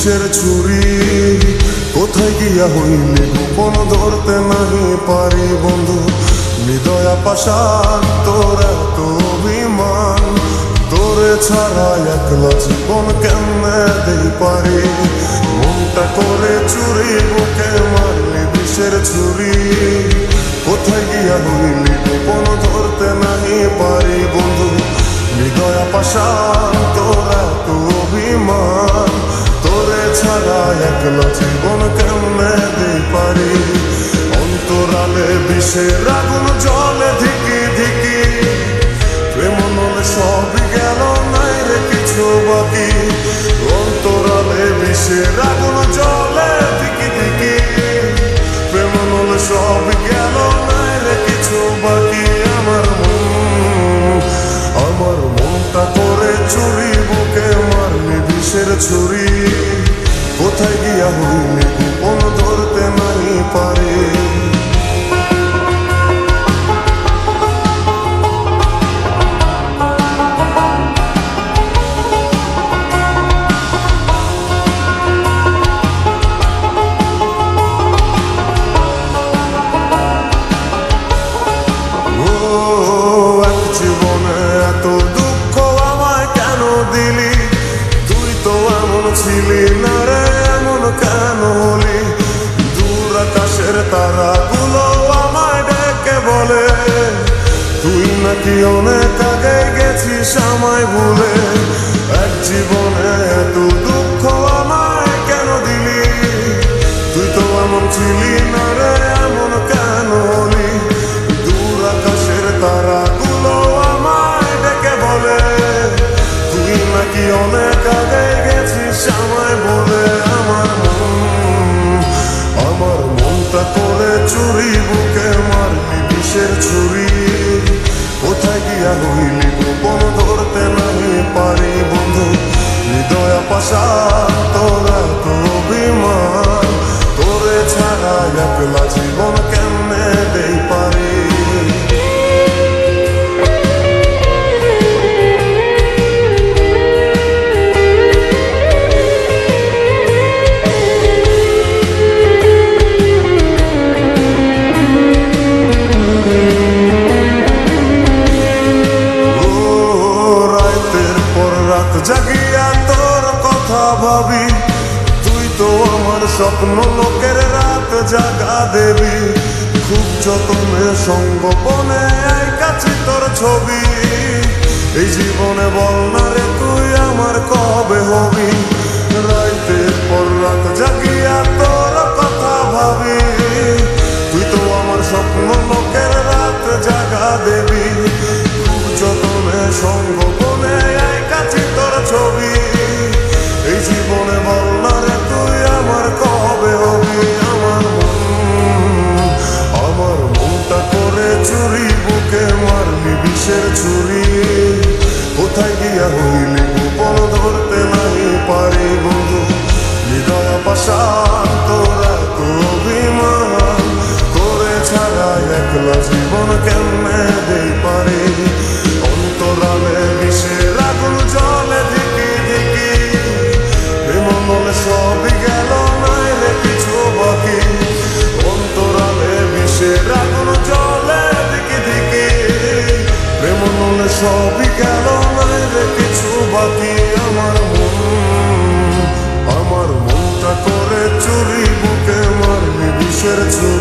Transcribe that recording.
বিষের ছুরি কোথায় গিয়া হইলে গোপন ধরতে নাহি পারি বন্ধু। হৃদয়া পাশান তোর এত অভিমান, তোরে ছাড়া একলা জীবন কেমনে দেই পারি। মনটা করে চুরি বুকে মারলি বিষের ছুরি কোথায় গিয়া হইলি গোপন ধরতে নাহি পারি বন্ধু। হৃদয়া পাশান তোর এত অভিমান, তোরে ছাড়া একলা জীবন কেমনে দেই পারি। অন্তরালে বিষের আগুন জলে ধিকি ধিকি, প্রেম নলে সবই গেল নাই রে কিছু বাকি। অন্তরালে বিষের আগুন জলে ধিকি ধিকি, প্রেম নলে সবই গেল নাই রে কিছু বাকি। আমার মনটা করে চুরি বুকে মারলি বিষের ছুরি কোথায় গিয়া হইলি গোপন ধরতে নাহি পারি। জীবনে এত দুঃখ আমায় কেন দিলি, তুই তো এমন ছিলি না রে এমন কেন হলি। দূর আকাশের তারাগুলো আমায় ডেকে বলে, তুই নাকি অনেক আগে গেছিস আমায় ভুলে। এক জীবনে এত দুঃখ আমায় কেন দিলি, তুই তো এমন ছিলি না রে এমন কেন হলি। দূর আকাশের তারাগুলো আমায় ডেকে বলে, তুই নাকি অনেক আগে গেছিস আমায় বলে। আমার মনটা করে চুরি বুকে মারলি বিষের ছুরি কোথায় গিয়া হইলি গোপন ধরতে নাহি পারি বন্ধু। হৃদয়া পাশান তোর এত অভিমান, তোরে ছাড়া একলা জীবন কেমনে দেই পারি। জাগিয়া তোর কথা ভাবি, তুই তো আমার স্বপ্ন লোকের রাত জাগা দেবী। খুব যতনে সঙ্গোপনে কাছে তোর ছবি, এই জীবনে বল না রে তুই আমার কবে হবি। রাতের পর রাত জাগিয়া তোর কথা ভাবি, তুই তো আমার স্বপ্ন লোকের রাত জাগা দেবী। খুব যতনে সঙ্গোপনে কাছে তোর ছবি, এই জীবনে বল না রে তুই আমার কবে হবি। আমার মনটা করে চুরি বুকে মারলি বিষের ছুরি কোথায় গিয়া হইলি গোপন ধরতে নাহি পারি বন্ধু। হৃদয়া পাশান তোর এত অভিমান, তোরে ছাড়া একলা জীবন কেমনে দেই পারি। অন্তরালে বিষের আগুন জলে ধিকি ধিকি, প্রেম নলে সবই গেল নাই রে কিছু বাকি। অন্তরালে বিষের আগুন জলে ধিকি ধিকি, প্রেম নলে সবই গেল নাই রে কিছু বাকি। আমার মনটা করে চুরি বুকে মারলি বিষের ছুরি।